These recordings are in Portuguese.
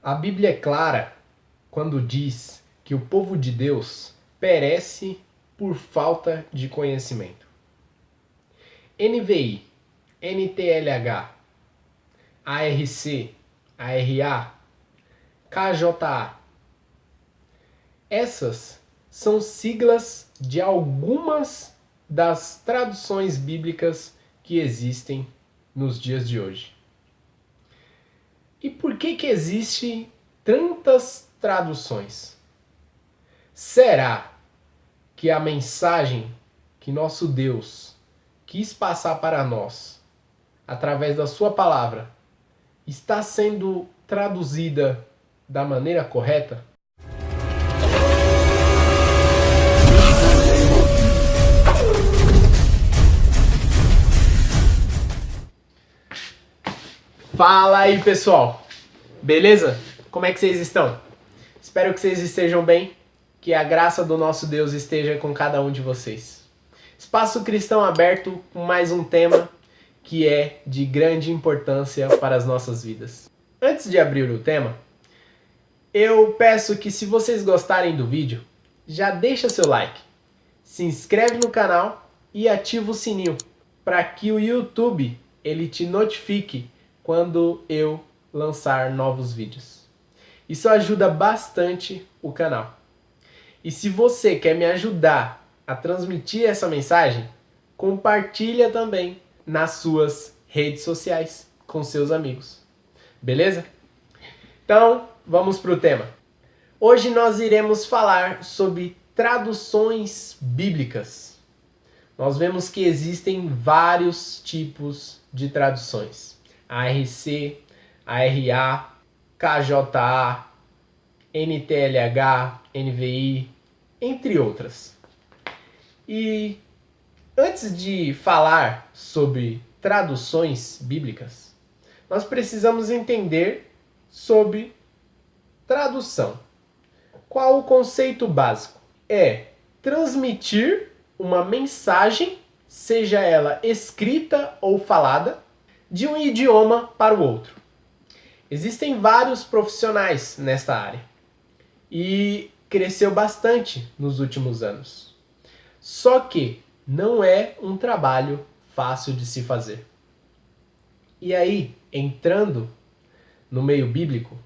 A Bíblia é clara quando diz que o povo de Deus perece por falta de conhecimento. NVI, NTLH, ARC, ARA, KJA. Essas são siglas de algumas das traduções bíblicas que existem nos dias de hoje. E por que existem tantas traduções? Será que a mensagem que nosso Deus quis passar para nós, através da sua palavra, está sendo traduzida da maneira correta? Fala aí, pessoal! Beleza? Como é que vocês estão? Espero que vocês estejam bem, que a graça do nosso Deus esteja com cada um de vocês. Espaço Cristão aberto com mais um tema que é de grande importância para as nossas vidas. Antes de abrir o tema, eu peço que, se vocês gostarem do vídeo, já deixa seu like, se inscreve no canal e ativa o sininho para que o YouTube ele te notifique quando eu lançar novos vídeos. Isso ajuda bastante o canal. E se você quer me ajudar a transmitir essa mensagem, compartilha também nas suas redes sociais com seus amigos. Beleza? Então, vamos para o tema. Hoje nós iremos falar sobre traduções bíblicas. Nós vemos que existem vários tipos de traduções. ARC, ARA, KJA, NTLH, NVI, entre outras. E antes de falar sobre traduções bíblicas, nós precisamos entender sobre tradução. Qual o conceito básico? É transmitir uma mensagem, seja ela escrita ou falada, de um idioma para o outro. Existem vários profissionais nesta área e cresceu bastante nos últimos anos. Só que não é um trabalho fácil de se fazer. E aí, entrando no meio bíblico,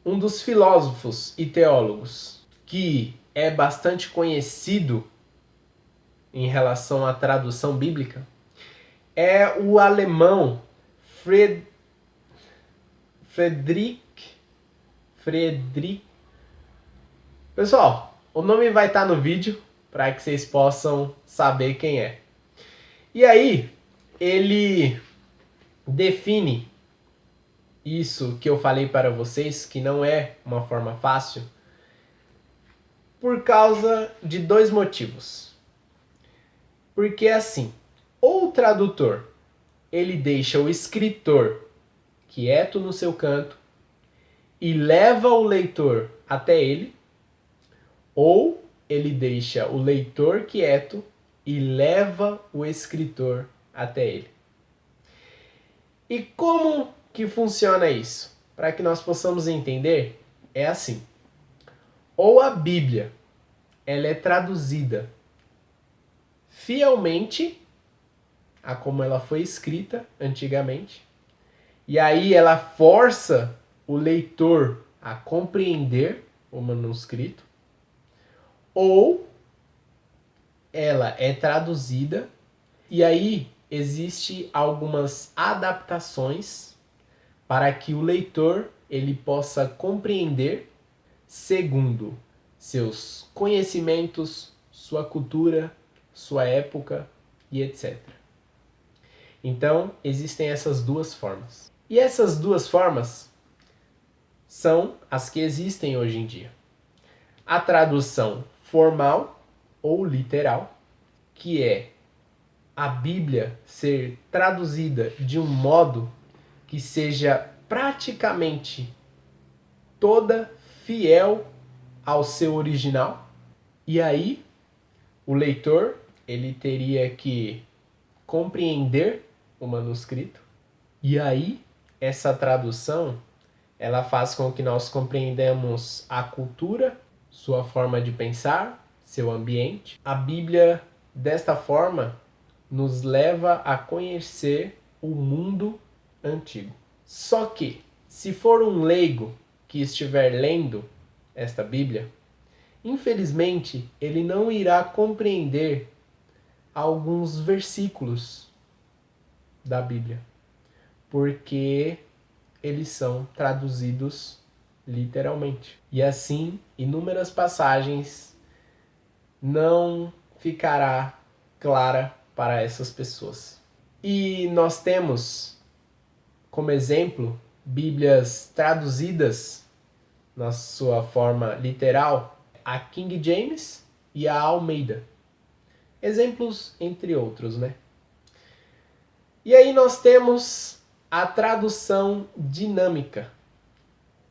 um dos filósofos e teólogos que é bastante conhecido em relação à tradução bíblica é o alemão Friedrich. Pessoal, o nome vai estar no vídeo para que vocês possam saber quem é. E aí, ele define isso que eu falei para vocês, que não é uma forma fácil, por causa de dois motivos. Porque assim, ou o tradutor, ele deixa o escritor quieto no seu canto e leva o leitor até ele, ou ele deixa o leitor quieto e leva o escritor até ele. E como que funciona isso? Para que nós possamos entender, é assim. Ou a Bíblia ela é traduzida fielmente a como ela foi escrita antigamente, e aí ela força o leitor a compreender o manuscrito, ou ela é traduzida e aí existe algumas adaptações para que o leitor ele possa compreender segundo seus conhecimentos, sua cultura, sua época e etc. Então, existem essas duas formas. E essas duas formas são as que existem hoje em dia. A tradução formal ou literal, que é a Bíblia ser traduzida de um modo que seja praticamente toda fiel ao seu original. E aí, o leitor ele teria que compreender o manuscrito. E aí, essa tradução Ela faz com que nós compreendamos a cultura, sua forma de pensar, seu ambiente. A Bíblia, desta forma, nos leva a conhecer o mundo antigo. Só que, se for um leigo que estiver lendo esta Bíblia, infelizmente ele não irá compreender alguns versículos da Bíblia, porque eles são traduzidos literalmente. E assim, inúmeras passagens não ficará clara para essas pessoas. E nós temos como exemplo Bíblias traduzidas na sua forma literal, a King James e a Almeida. Exemplos entre outros, né? E aí nós temos a tradução dinâmica,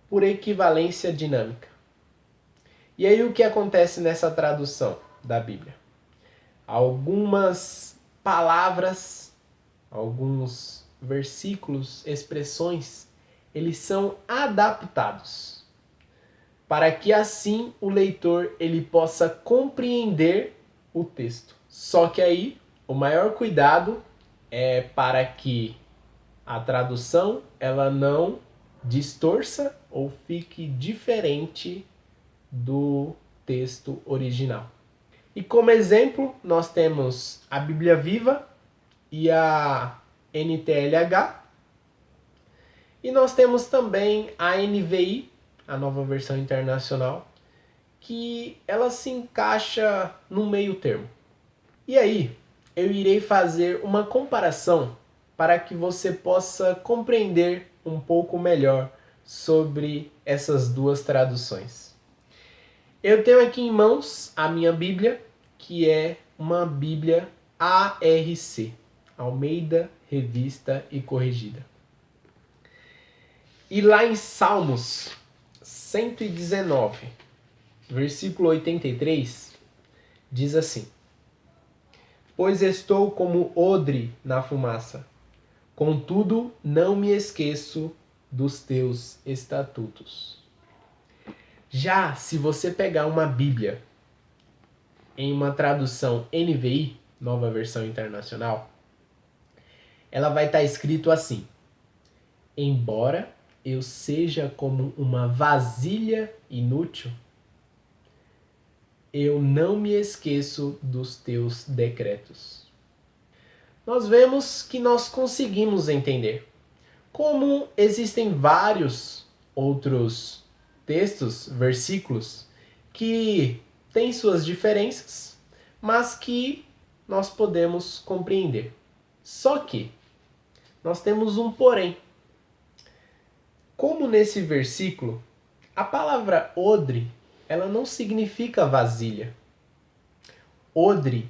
por equivalência dinâmica. E aí o que acontece nessa tradução da Bíblia? Algumas palavras, alguns versículos, expressões, eles são adaptados para que assim o leitor ele possa compreender o texto. Só que aí o maior cuidado é para que a tradução ela não distorça ou fique diferente do texto original. E como exemplo, nós temos a Bíblia Viva e a NTLH. E nós temos também a NVI, a Nova Versão Internacional, que ela se encaixa no meio termo. E aí, eu irei fazer uma comparação para que você possa compreender um pouco melhor sobre essas duas traduções. Eu tenho aqui em mãos a minha Bíblia, que é uma Bíblia ARC, Almeida Revista e Corrigida. E lá em Salmos 119, versículo 83, diz assim: Pois estou como odre na fumaça, contudo não me esqueço dos teus estatutos. Já se você pegar uma Bíblia em uma tradução NVI, Nova Versão Internacional, ela vai estar escrito assim: Embora eu seja como uma vasilha inútil, eu não me esqueço dos teus decretos. Nós vemos que nós conseguimos entender. Como existem vários outros textos, versículos, que têm suas diferenças, mas que nós podemos compreender. Só que nós temos um porém. Como nesse versículo, a palavra odre, ela não significa vasilha. Odre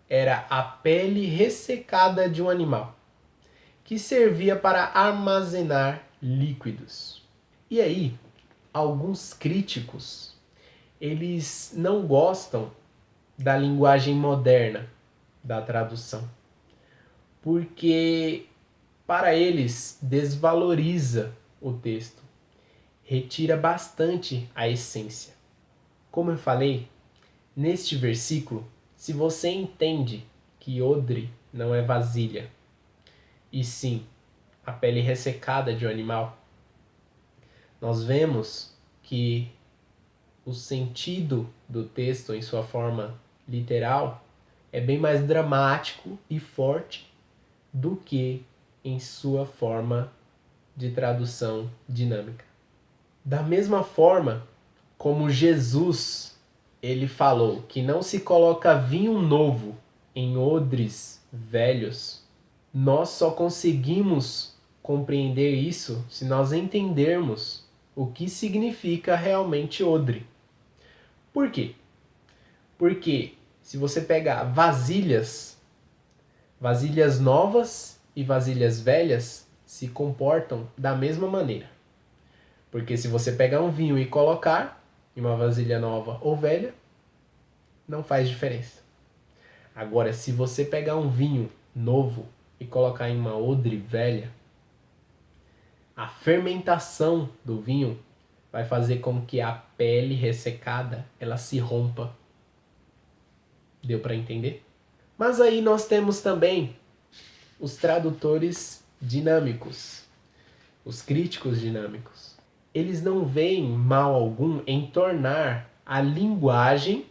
era a pele ressecada de um animal, que servia para armazenar líquidos. E aí, alguns críticos, eles não gostam da linguagem moderna da tradução, porque para eles desvaloriza o texto, retira bastante a essência. Como eu falei, neste versículo, se você entende que odre não é vasilha, e sim a pele ressecada de um animal, nós vemos que o sentido do texto em sua forma literal é bem mais dramático e forte do que em sua forma de tradução dinâmica. Da mesma forma como Jesus ele falou que não se coloca vinho novo em odres velhos, nós só conseguimos compreender isso se nós entendermos o que significa realmente odre. Por quê? Porque se você pegar vasilhas novas e vasilhas velhas se comportam da mesma maneira. Porque se você pegar um vinho e colocar em uma vasilha nova ou velha, não faz diferença. Agora, se você pegar um vinho novo e colocar em uma odre velha, A fermentação do vinho vai fazer com que a pele ressecada ela se rompa. Deu para entender? Mas aí nós temos também os tradutores dinâmicos, os críticos dinâmicos. Eles não veem mal algum em tornar a linguagem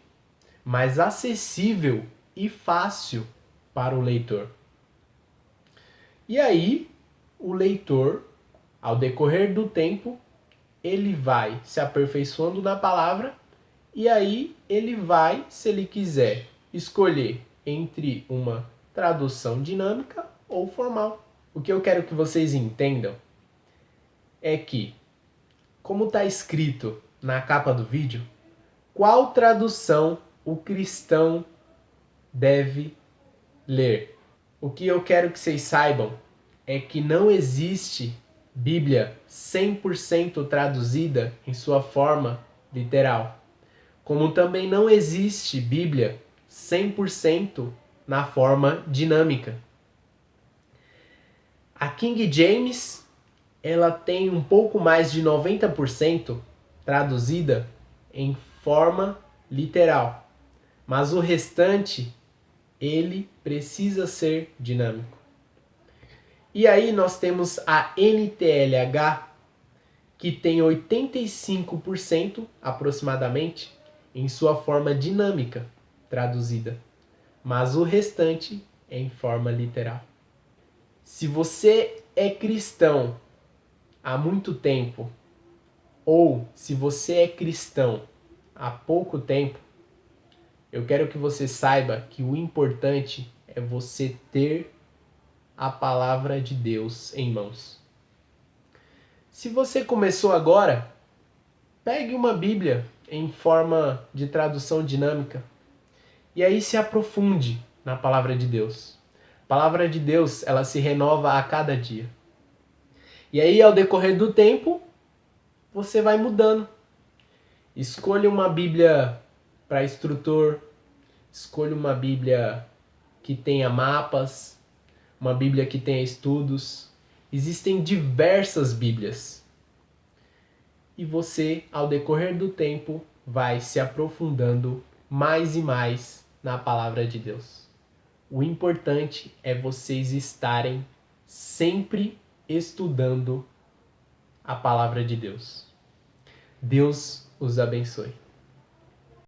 mais acessível e fácil para o leitor. E aí, o leitor, ao decorrer do tempo, ele vai se aperfeiçoando na palavra e aí ele vai, se ele quiser, escolher entre uma tradução dinâmica ou formal. O que eu quero que vocês entendam é que, como está escrito na capa do vídeo, qual tradução o cristão deve ler? O que eu quero que vocês saibam é que não existe Bíblia 100% traduzida em sua forma literal. Como também não existe Bíblia 100% na forma dinâmica. A King James, ela tem um pouco mais de 90% traduzida em forma literal. Mas o restante, ele precisa ser dinâmico. E aí nós temos a NTLH, que tem 85% aproximadamente em sua forma dinâmica traduzida, mas o restante é em forma literal. Se você é cristão há muito tempo, ou se você é cristão há pouco tempo, eu quero que você saiba que o importante é você ter a palavra de Deus em mãos. Se você começou agora, pegue uma Bíblia em forma de tradução dinâmica e aí se aprofunde na palavra de Deus. A palavra de Deus, ela se renova a cada dia. E aí, ao decorrer do tempo, você vai mudando. Escolha uma Bíblia para instrutor, escolha uma Bíblia que tenha mapas, uma Bíblia que tenha estudos. Existem diversas Bíblias. E você, ao decorrer do tempo, vai se aprofundando mais e mais na palavra de Deus. O importante é vocês estarem sempre estudando a palavra de Deus. Deus os abençoe.